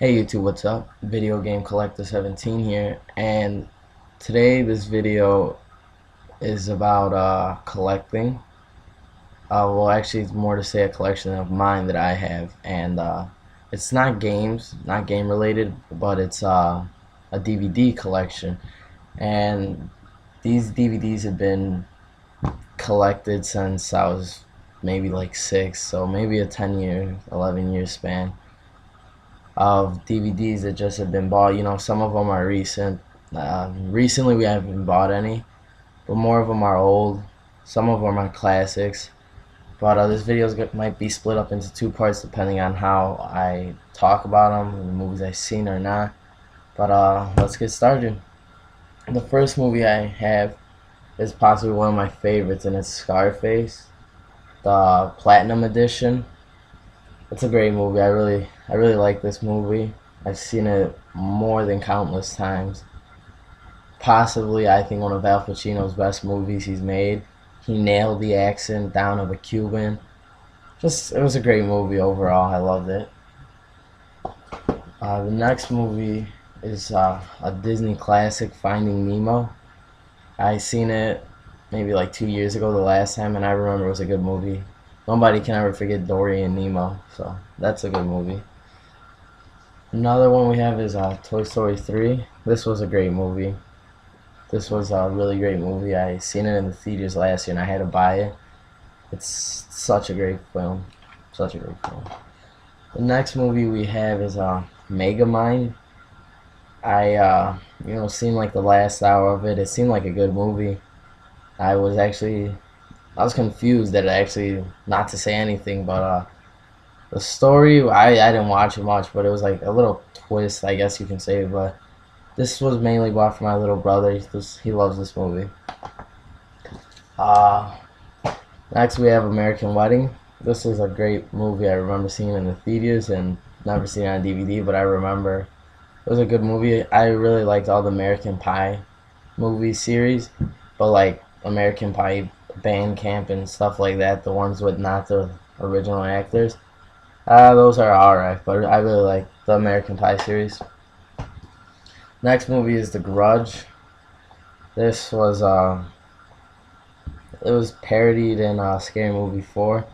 Hey YouTube, what's up? Video Game Collector 17 here, and today this video is about collecting. Well, actually, it's more to say a collection of mine that I have, and it's not games, not game related, but it's a DVD collection, and these DVDs have been collected since I was maybe like 6, so maybe a 10-year, 11-year span of DVDs that just have been bought. You know, some of them are recent. Recently, we haven't bought any, but more of them are old. Some of them are classics. But this video might be split up into two parts depending on how I talk about them, and the movies I've seen or not. But let's get started. The first movie I have is possibly one of my favorites, and it's Scarface, the Platinum Edition. It's a great movie. I really like this movie. I've seen it more than countless times. Possibly, I think one of Al Pacino's best movies he's made. He nailed the accent down of a Cuban. It was a great movie overall. I loved it. The next movie is a Disney classic, Finding Nemo. I seen it maybe like 2 years ago the last time, and I remember it was a good movie. Nobody can ever forget Dory and Nemo, so that's a good movie. Another one we have is Toy Story 3. This was a great movie. This was a really great movie. I seen it in the theaters last year and I had to buy it. It's such a great film. Such a great film. The next movie we have is Megamind. Seen like the last hour of it. It seemed like a good movie. I was confused that not to say anything, but the story, I didn't watch it much, but it was like a little twist, I guess you can say. But this was mainly bought for my little brother. He loves this movie. Uh, Next we have American Wedding. This is a great movie. I remember seeing it in the theaters and never seen it on DVD, but I remember it was a good movie. I really liked all the American Pie movie series, but like American Pie Band Camp and stuff like that, the ones with not the original actors, those are alright, but I really like the American Pie series. Next movie is The Grudge. This was it was parodied in Scary Movie 4.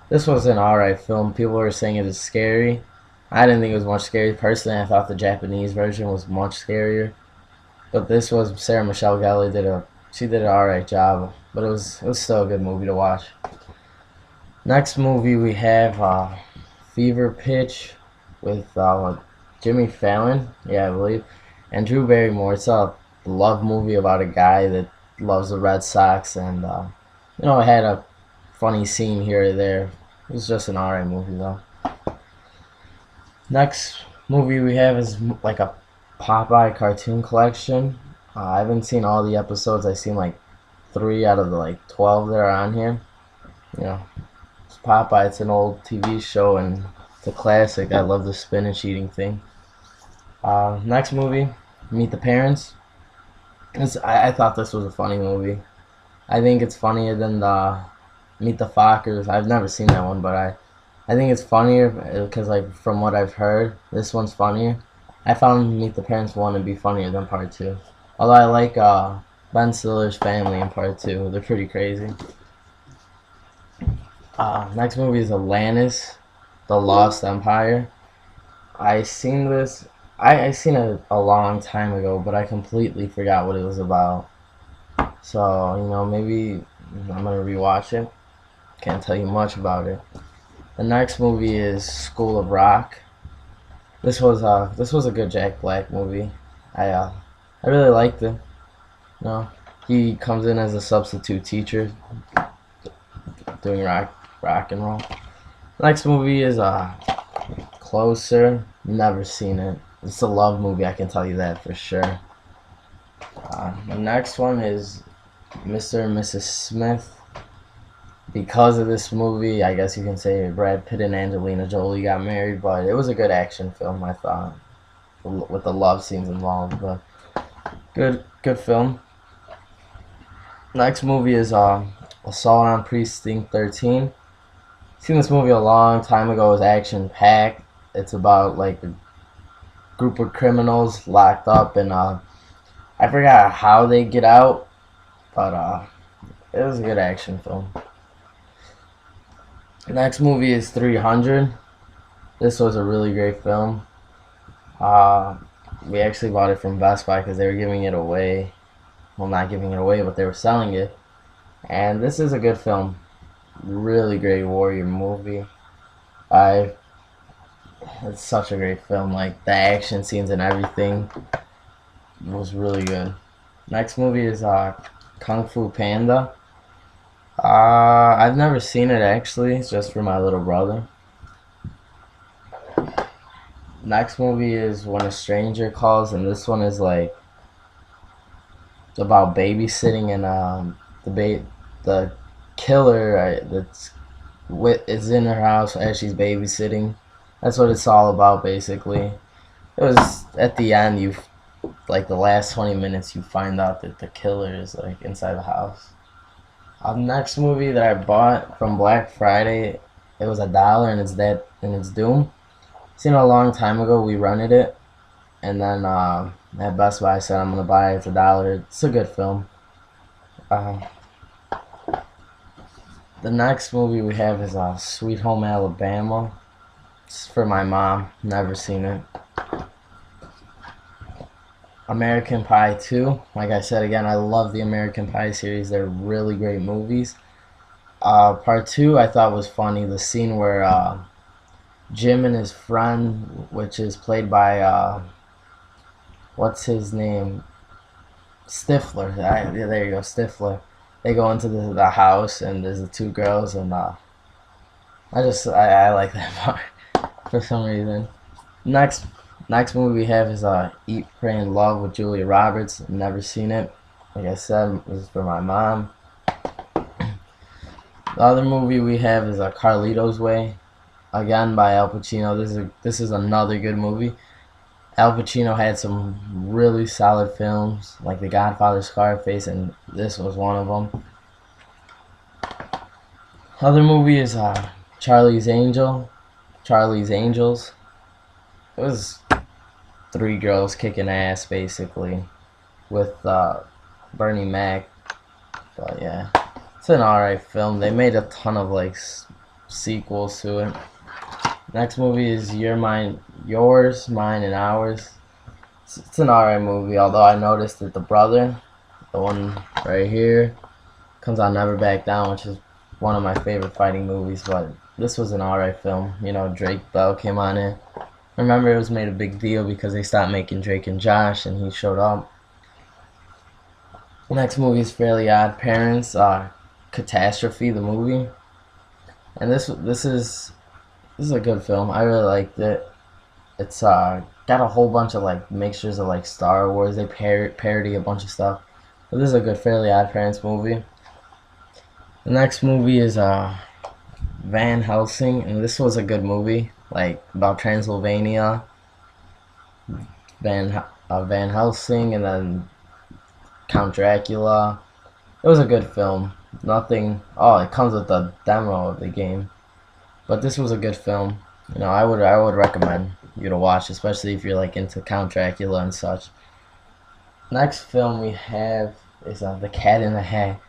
This was an alright film. People were saying it was scary. I didn't think it was much scary. Personally, I thought the Japanese version was much scarier. But this was Sarah Michelle Gellar did an alright job. But it was still a good movie to watch. Next movie we have Fever Pitch with Jimmy Fallon, yeah, I believe, and Drew Barrymore. It's a love movie about a guy that loves the Red Sox, and it had a funny scene here or there. It was just an alright movie though. Next movie we have is like a Popeye cartoon collection. I haven't seen all the episodes. I've seen like 3 out of the like 12 that are on here. You know, it's Popeye. It's an old TV show and it's a classic. I love the spinach eating thing. Next movie, Meet the Parents. I thought this was a funny movie. I think it's funnier than the Meet the Fockers. I've never seen that one, but I think it's funnier because, like, from what I've heard, this one's funnier. I found Meet the Parents 1 to be funnier than Part 2. Although I like Ben Stiller's family in Part 2. They're pretty crazy. Next movie is Atlantis, The Lost Empire. I seen this. I seen it a long time ago, but I completely forgot what it was about. So, maybe I'm gonna rewatch it. Can't tell you much about it. The next movie is School of Rock. This was a good Jack Black movie. I really liked it. He comes in as a substitute teacher doing rock and roll. Next movie is Closer. Never seen it. It's a love movie, I can tell you that for sure. The next one is Mr. and Mrs. Smith. Because of this movie, I guess you can say Brad Pitt and Angelina Jolie got married, but it was a good action film, I thought, with the love scenes involved. But good film. Next movie is Assault on Precinct 13. Seen this movie a long time ago. It was action packed. It's about like group of criminals locked up, and I forgot how they get out, but it was a good action film. The next movie is 300. This was a really great film. We actually bought it from Best Buy because they were giving it away. Well, not giving it away, but they were selling it. And this is a good film. Really great warrior movie. It's such a great film. Like, the action scenes and everything was really good. Next movie is Kung Fu Panda. I've never seen it actually. It's just for my little brother. Next movie is When a Stranger Calls, and this one is like about babysitting, and the killer is in her house as she's babysitting. That's what it's all about, basically. It was at the end, like the last 20 minutes, you find out that the killer is like inside the house. Next movie that I bought from Black Friday, it was $1, and it's Doom. Seen it a long time ago. We rented it, and then at Best Buy I said I'm gonna buy it. It's $1. It's a good film. The next movie we have is Sweet Home Alabama. It's for my mom. Never seen it. American Pie 2. Like I said again, I love the American Pie series. They're really great movies. Part 2 I thought was funny. The scene where Jim and his friend, which is played by what's his name? Stifler. Yeah, there you go, Stifler. They go into the house, and there's the two girls, and I like that part for some reason. Next movie we have is Eat, Pray, and Love with Julia Roberts. Never seen it. Like I said, this is for my mom. The other movie we have is Carlitos Way Again by Al Pacino. This is another good movie. Al Pacino had some really solid films like The Godfather, Scarface, and this was one of them. Other movie is Charlie's Angels. It was 3 girls kicking ass basically with Bernie Mac. But yeah, it's an alright film. They made a ton of like sequels to it. Next movie is Yours, Mine, and Ours. It's an alright movie, although I noticed that the brother, the one right here, comes on Never Back Down, which is one of my favorite fighting movies, but this was an alright film. You know, Drake Bell came on it. Remember, it was made a big deal because they stopped making Drake and Josh, and he showed up. Next movie is Fairly Odd Parents, Catastrophe, the movie. And this is a good film. I really liked it. It's got a whole bunch of like mixtures of like Star Wars. They parody a bunch of stuff. But this is a good Fairly Odd Parents movie. The next movie is Van Helsing, and this was a good movie, like about Transylvania. Van Helsing, and then Count Dracula. It was a good film. Nothing. Oh, it comes with the demo of the game. But this was a good film. You know, I would recommend you to watch, especially if you're like into Count Dracula and such. Next film we have is The Cat in the Hat.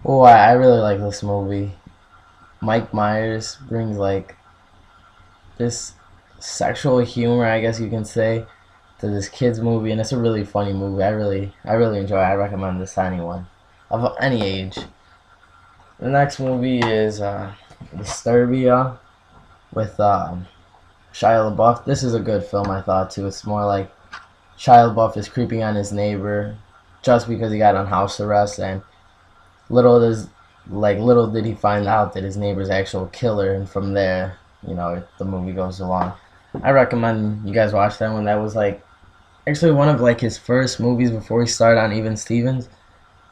Oh, I really like this movie. Mike Myers brings like this sexual humor, I guess you can say, to this kid's movie, and it's a really funny movie. I really enjoy it. I recommend this to anyone of any age. The next movie is Disturbia with Shia LaBeouf. This is a good film, I thought, too. It's more like Shia LaBeouf is creeping on his neighbor just because he got on house arrest, and little did he find out that his neighbor's actual killer, and from there, you know, the movie goes along. I recommend you guys watch that one. That was like actually one of like his first movies before he started on Even Stevens,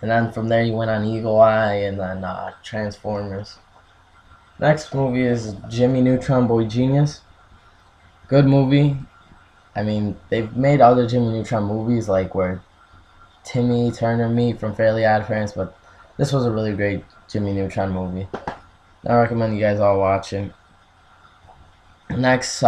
and then from there he went on Eagle Eye and then Transformers. Next movie is Jimmy Neutron Boy Genius. Good movie. I mean, they've made other Jimmy Neutron movies like where Timmy Turner meet from Fairly Odd Parents, but this was a really great Jimmy Neutron movie. I recommend you guys all watch it. Next